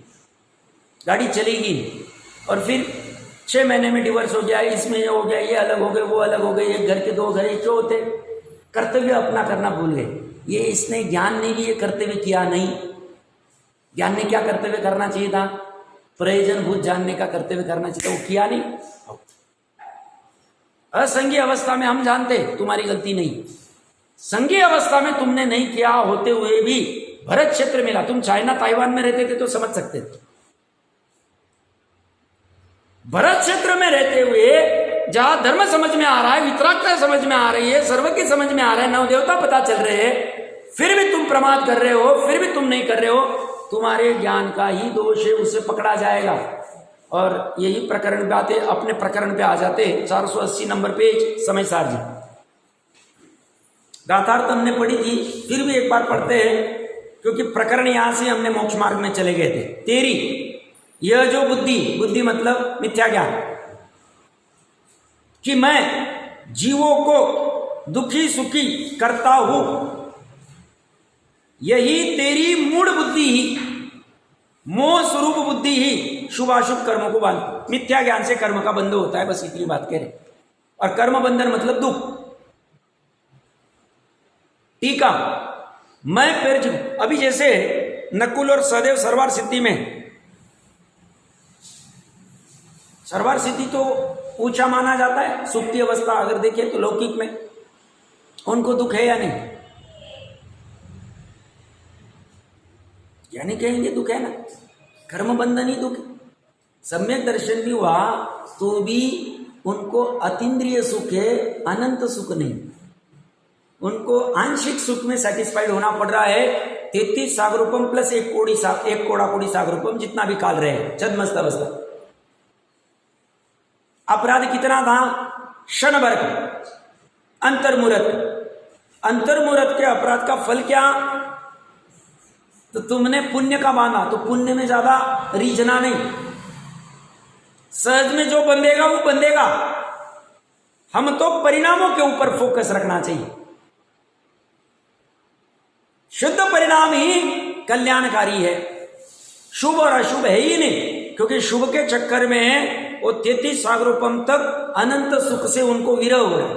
और फिर 6 महीने में डिवोर्स हो गया, इसमें हो गया, ये अलग हो गए, वो अलग हो गए, एक घर के 2 घर एक क्यों होते। कर्तव्य अपना करना भूल गए। ये इसने ज्ञान ने भी ये कर्तव्य किया नहीं। ज्ञान ने क्या कर्तव्य करना चाहिए था, प्रयोजन भूत जानने का कर्तव्य करना चाहिए था, वो किया नहीं। असंगीय अवस्था में हम जानते तुम्हारी गलती नहीं, संघीय अवस्था में तुमने नहीं किया होते हुए भी भरत क्षेत्र मिला। तुम चाइना ताइवान में रहते थे तो समझ सकते थे, भरत क्षेत्र में रहते हुए जहां धर्म समझ में आ रहा है, वितरागता समझ में आ रही है, सर्वज्ञ समझ में आ रहा है, नवदेवता पता चल रहे हैं, फिर भी तुम प्रमाद कर रहे हो, फिर भी तुम नहीं कर रहे हो, तुम्हारे ज्ञान का ही दोष है, उसे पकड़ा जाएगा। और यही प्रकरण पे आते, अपने प्रकरण पे आ जाते 480 नंबर पेज समय सार जी। गाथार्थ हमने पढ़ी थी, फिर भी एक बार पढ़ते हैं, क्योंकि प्रकरण यहां से हमने मोक्ष मार्ग में चले गए थे। तेरी यह जो बुद्धि, बुद्धि मतलब मिथ्या ज्ञान, कि मैं जीवों को दुखी सुखी करता हूं, यही तेरी मूढ़ बुद्धि ही, मोह स्वरूप बुद्धि ही शुभाशुभ कर्मों को बांध। मिथ्या ज्ञान से कर्म का बंध होता है, बस इतनी बात कह रहे। और कर्म बंधन मतलब दुख। टीका, मैं फिर अभी जैसे नकुल और सहदेव सर्वार सिद्धि में, सर्वार सिद्धि तो ऊंचा माना जाता है, सुप्ति अवस्था अगर देखें तो लौकिक में उनको दुख है या नहीं, यानी कहेंगे दुख है ना, कर्म बंधन ही दुख। सम्यक दर्शन भी हुआ तो भी उनको अतीन्द्रिय सुख है, अनंत सुख नहीं। उनको आंशिक सुख में सेटिस्फाइड होना पड़ रहा है। 33 सागरूपम प्लस एक कोड़ा कोड़ी सागरूपम, जितना भी काल रहे हैं, छद्मस्त अवस्था। अपराध कितना था? क्षण भर का अंतर्मुहूर्त। अंतर्मुहूर्त के अपराध का फल क्या? तो तुमने पुण्य का माना तो पुण्य में ज्यादा रीझना नहीं, सहज में जो बंधेगा वो बंधेगा। हम तो परिणामों के ऊपर फोकस रखना चाहिए। शुद्ध परिणाम ही कल्याणकारी है, शुभ और अशुभ है ही नहीं, क्योंकि शुभ के चक्कर में वो 33 सागरोपम तक अनंत सुख से उनको विरह हो रहा है।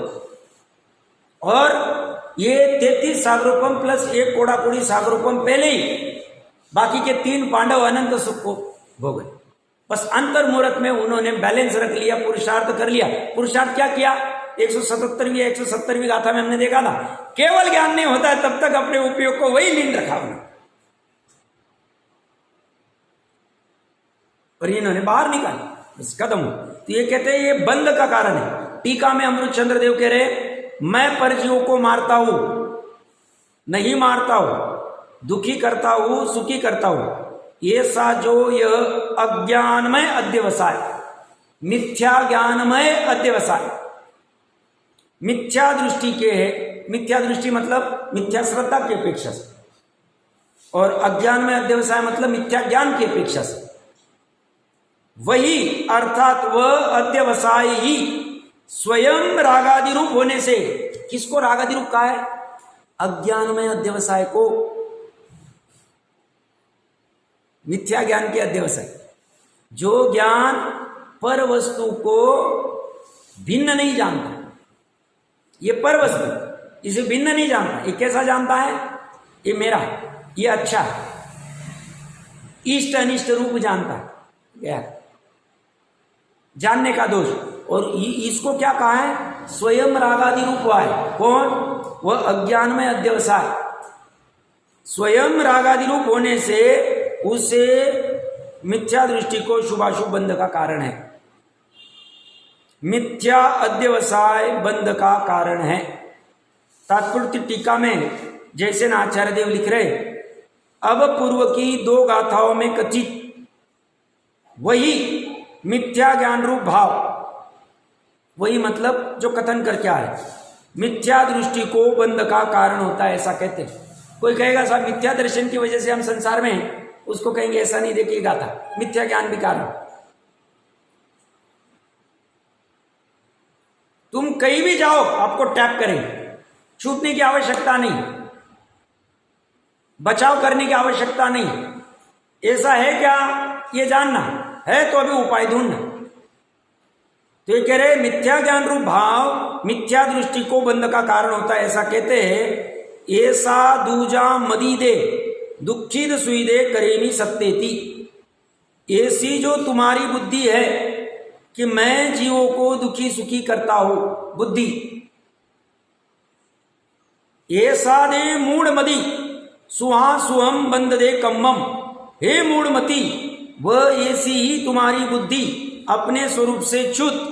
और ये 33 सागरोपम प्लस एक कोड़ा कोड़ी सागरोपम पहले ही बाकी के 3 पांडव अनंत सुख को भोगे। बस अंतर्मुहूर्त में उन्होंने बैलेंस रख लिया, पुरुषार्थ कर लिया। पुरुषार्थ क्या किया? 177वीं गाथा में हमने देखा था, केवल ज्ञान नहीं होता है तब तक अपने उपयोग को वही लीन रखा होना। और इन्होंने बाहर निकाला बस कदम। तो ये कहते हैं ये बंध का कारण है। टीका में अमृत चंद्र देव कह रहे, मैं परजीवों को मारता हूं, नहीं मारता हूं, दुखी करता हूं, सुखी करता हूं। ये सा जो यह अज्ञानमय अध्यवसाय, मिथ्या ज्ञानमय अध्यवसाय, मिथ्या दृष्टि के है। मिथ्या दृष्टि मतलब मिथ्या श्रद्धा की अपेक्षा से, और अज्ञान में अध्यवसाय मतलब मिथ्या ज्ञान की अपेक्षा से। वही अर्थात वह अध्यवसाय ही स्वयं रागादि रूप होने से, किसको रागादि रूप कहा है? अज्ञान में अध्यवसाय को, मिथ्या ज्ञान के अध्यवसाय। जो ज्ञान पर वस्तु को भिन्न नहीं जानता, ये पर वस्तु इसे भिन्न नहीं जानता। ये कैसा जानता है? ये मेरा, ये अच्छा, इष्ट अनिष्ट रूप जानता है, जानने का दोष। और इसको क्या कहा है? स्वयं रागादि रूप हुआ है। कौन? वह अज्ञान में अध्यवसाय, स्वयं रागादि रूप होने से उसे मिथ्या दृष्टि को शुभाशुभ बंध का कारण है। मिथ्या अध्यवसाय बंध का कारण है। तात्पर्य टीका में जैसे ना आचार्य देव लिख रहे, अब पूर्व की 2 गाथाओं में कथित वही मिथ्या ज्ञान रूप भाव, वही मतलब जो कथन करके आए, मिथ्या दृष्टि को बंध का कारण होता है, ऐसा कहते हैं। कोई कहेगा साहब मिथ्या दर्शन की वजह से हम संसार में हैं, उसको कहेंगे ऐसा नहीं, देखिए गाथा मिथ्या ज्ञान भी कारण। तुम कहीं भी जाओ आपको टैप करें, छूटने की आवश्यकता नहीं, बचाव करने की आवश्यकता नहीं। ऐसा है क्या ये जानना है तो अभी उपाय ढूंढना। तो ये कह रहे मिथ्या ज्ञान रूप भाव मिथ्या दृष्टि को बंध का कारण होता है, ऐसा कहते हैं। ऐसा दूजा मदी दे दुखित सुईदे करेनी सत्येति। ऐसी जो तुम्हारी बुद्धि है कि मैं जीवों को दुखी सुखी करता हूं, बुद्धि, ऐसा दे मूढ़ मदी सुहा सुहम बंद दे कम्मम। हे मूढ़ मती, वह ऐसी ही तुम्हारी बुद्धि अपने स्वरूप से च्युत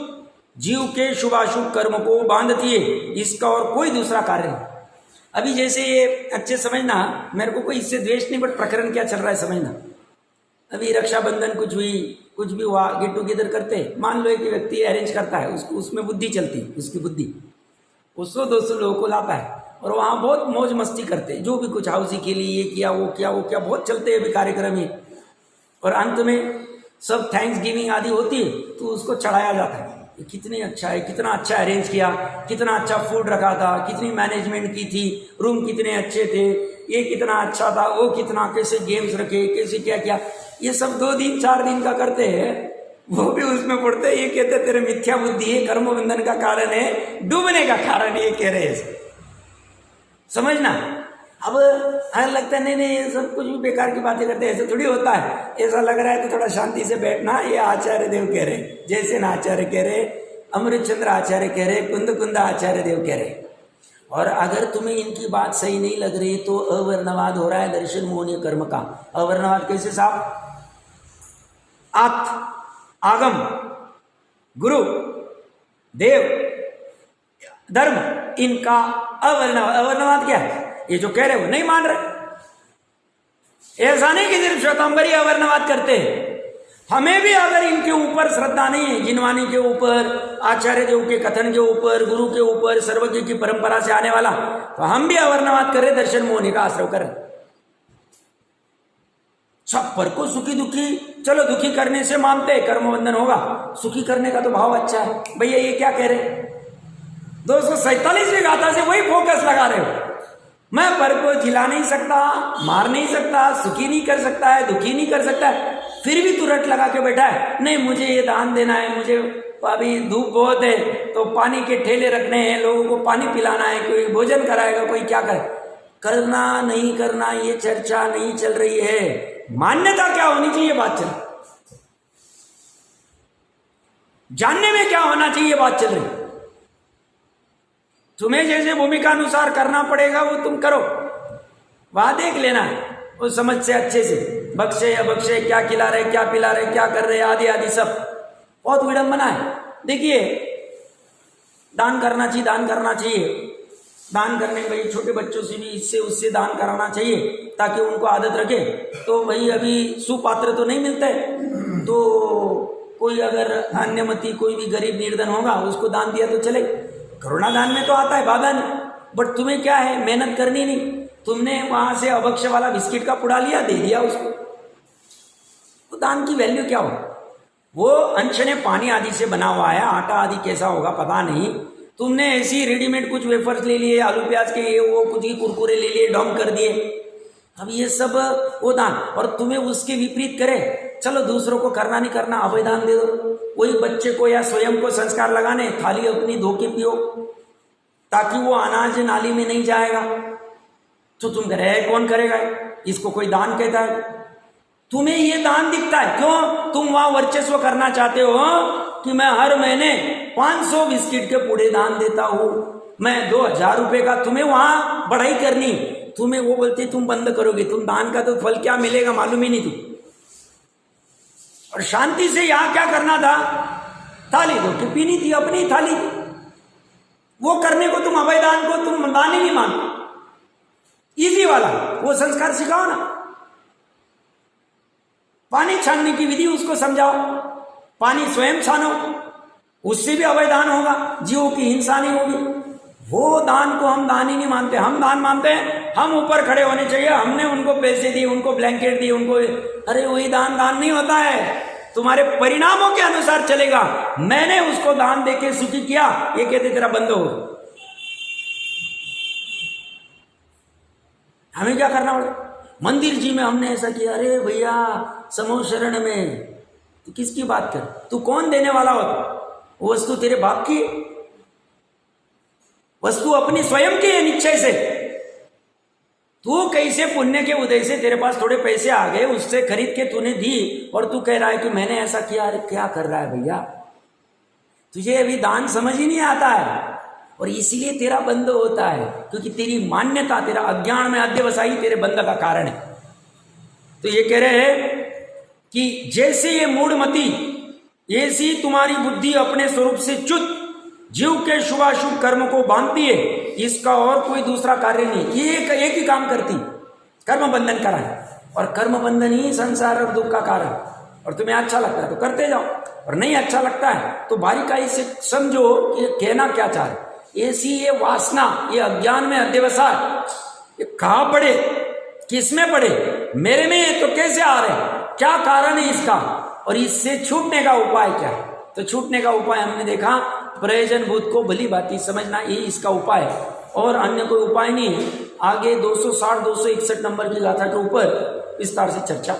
जीव के शुभाशुभ कर्म को बांधती है, इसका और कोई दूसरा कार्य नहीं। अभी जैसे ये अच्छे समझना, मेरे को कोई इससे द्वेष नहीं, बट प्रकरण क्या चल रहा है समझना। अभी रक्षाबंधन कुछ हुई, कुछ भी हुआ, गेट टुगेदर करते, मान लो एक व्यक्ति अरेंज करता है, उसको उसमें बुद्धि चलती, उसकी बुद्धि 100-200 लोगों को लाता है और वहाँ बहुत मौज मस्ती करते, जो भी कुछ हाउसी के लिए ये किया वो किया वो क्या, बहुत चलते हैं अभी कार्यक्रम ये। और अंत में सब थैंक्स गिविंग आदि होती है तो उसको चढ़ाया जाता है, ये कितनी अच्छा है, कितना अच्छा अरेंज किया, कितना अच्छा फूड रखा था, कितनी मैनेजमेंट की थी, रूम कितने अच्छे थे, ये कितना अच्छा था, वो कितना, कैसे गेम्स रखे, कैसे क्या किया। ये सब 2 दिन 4 दिन का करते हैं, वो भी उसमें पढ़ते हैं। ये कहते तेरे मिथ्या बुद्धि है, कर्म बंधन का कारण है, डूबने का कारण ये कह रहे हैं, समझना। अब हमें लगता है नहीं नहीं ये सब कुछ भी बेकार की बातें करते हैं, ऐसे थोड़ी होता है। ऐसा लग रहा है तो थोड़ा शांति से बैठना। ये आचार्य देव कह रहे, जैसे न आचार्य कह रहे, अमृतचंद्र आचार्य कह रहे, कुंद आचार्य देव कह रहे। और अगर तुम्हें इनकी बात सही नहीं लग रही तो अवर्णवाद हो रहा है दर्शन मोहनीय कर्म का। अवर्णवाद कैसे साहब? आगम, गुरु, देव, धर्म, इनका अवर्णवाद। अवर्णवाद क्या है? ये जो कह रहे वो नहीं मान रहे। ऐसा नहीं कि सिर्फ श्वेतांबरी अवर्णवाद करते हैं, हमें भी अगर इनके ऊपर श्रद्धा नहीं है, जिनवानी के ऊपर, आचार्य देव के कथन के ऊपर, गुरु के ऊपर, सर्वज्ञ की परंपरा से आने वाला, तो हम भी अवर्णवाद कर रहे, दर्शन मोहनी का आश्रय कर रहे। सब पर को सुखी दुखी, चलो दुखी करने से मानते कर्म बंधन होगा, सुखी करने का तो भाव अच्छा है। भैया ये क्या कह रहे? 247वीं गाथा से वही फोकस लगा रहे हो। मैं पर को झिला नहीं सकता, मार नहीं सकता, सुखी नहीं कर सकता है, दुखी नहीं कर सकता है, फिर भी तू रट लगा के बैठा है, नहीं मुझे ये दान देना है, मुझे अभी धूप बहुत है तो पानी के ठेले रखने हैं, लोगों को पानी पिलाना है, कोई भोजन कराएगा, कोई क्या करे। करना नहीं करना ये चर्चा नहीं चल रही है, मान्यता क्या होनी चाहिए बात चल, जानने में क्या होना चाहिए बात चल रही। तुम्हें जैसे भूमिका अनुसार करना पड़ेगा वो तुम करो, वहां देख लेना है वो समझ से अच्छे से, बख्शे या बख्शे, क्या खिला रहे, क्या पिला रहे, क्या कर रहे, आदि आदि सब बहुत विडंबना है। देखिए दान करना चाहिए, दान करना चाहिए, दान करने में भाई छोटे बच्चों से भी इससे उससे दान कराना चाहिए ताकि उनको आदत रखे। तो भाई अभी सुपात्र तो नहीं मिलते, तो कोई अगर अन्यमति कोई भी गरीब निर्धन होगा उसको दान दिया तो चले। करुणा दान में तो आता है बाबा ने, बट तुम्हें क्या है, मेहनत करनी नहीं, तुमने वहां से अभक्ष वाला बिस्किट का पुड़ा लिया, दे दिया उसको, तो दान की वैल्यू क्या हो? वो अंश ने पानी आदि से बना हुआ है, आटा आदि कैसा होगा पता नहीं, तुमने ऐसी रेडीमेड कुछ वेफर्स ले लिए, आलू प्याज के ये वो कुछ ही कुरकुरे ले लिए, डॉम कर दिए, अब ये सब वो दान। और तुम्हें उसके विपरीत करे, चलो दूसरों को करना नहीं करना, अभय दान दे दो। वही बच्चे को या स्वयं को संस्कार लगाने, थाली अपनी धो के पियो ताकि वो अनाज नाली में नहीं जाएगा, तो तुम कह रहे कौन करेगा, इसको कोई दान कहता है? तुम्हें ये दान दिखता है, क्यों? तुम वहां वर्चस्व करना चाहते हो कि मैं हर महीने 500 बिस्किट के पूड़े दान देता हूं, मैं 2000 रुपए का, तुम्हें वहां बढ़ाई करनी, तुम्हें वो बोलते तुम बंद करोगे, तुम दान का तो फल क्या मिलेगा मालूम ही नहीं तुम। और शांति से यहां क्या करना था, थाली धो के पीनी थी अपनी थाली, वो करने को तुम अभय दान को तुम दान ही नहीं मानो, इजी वाला वो संस्कार सिखाओ ना। पानी छानने की विधि उसको समझाओ, पानी स्वयं छानो, उससे भी अभय दान होगा, जीवों की हिंसा नहीं होगी। वो दान को हम दान ही नहीं मानते, हम दान मानते हैं हम ऊपर खड़े होने चाहिए, हमने उनको पैसे दिए, उनको ब्लैंकेट दिए, उनको, अरे वही दान दान नहीं होता है, तुम्हारे परिणामों के अनुसार चलेगा। मैंने उसको दान देके सुखी किया, ये कहते तेरा बंद हो। हमें क्या करना पड़ेगा? मंदिर जी में हमने ऐसा किया, अरे भैया समूह शरण में तू किसकी बात कर, तू कौन देने वाला होता? वो वस्तु तेरे बाप की, वस्तु अपनी स्वयं की है निश्चय से। तू कैसे पुण्य के उदय से तेरे पास थोड़े पैसे आ गए, उससे खरीद के तूने दी, और तू कह रहा है कि मैंने ऐसा किया। अरे क्या कर रहा है भैया, तुझे अभी दान समझ ही नहीं आता है, और इसीलिए तेरा बंद होता है, क्योंकि तेरी मान्यता, तेरा अज्ञान में अध्यवसायी तेरे बंद का कारण है। तो ये कह रहे हैं कि जैसे ये मूढ़मति, ऐसी तुम्हारी बुद्धि अपने स्वरूप से च्युत, जीव के शुभाशुभ कर्म को बांधती है, इसका और कोई दूसरा कार्य नहीं। ये एक ही काम करती, कर्म बंधन कराए, और कर्म बंधन ही संसार और दुख का कारण। और तुम्हें अच्छा लगता है तो करते जाओ, और नहीं अच्छा लगता है तो बारीकाई से समझो कि कहना क्या चाह रहे। ऐसी ये वासना, ये अज्ञान में अध्यवसाय, ये कहाँ पड़े, किसमें पड़े, मेरे में है तो कैसे आ रहे, क्या कारण है इसका, और इससे छूटने का उपाय क्या है। तो छूटने का उपाय हमने देखा, प्रयोजन भूत को भली भांति समझना, ये इसका उपाय है, और अन्य कोई उपाय नहीं है। आगे 260-261 नंबर की गाथा के ऊपर विस्तार से चर्चा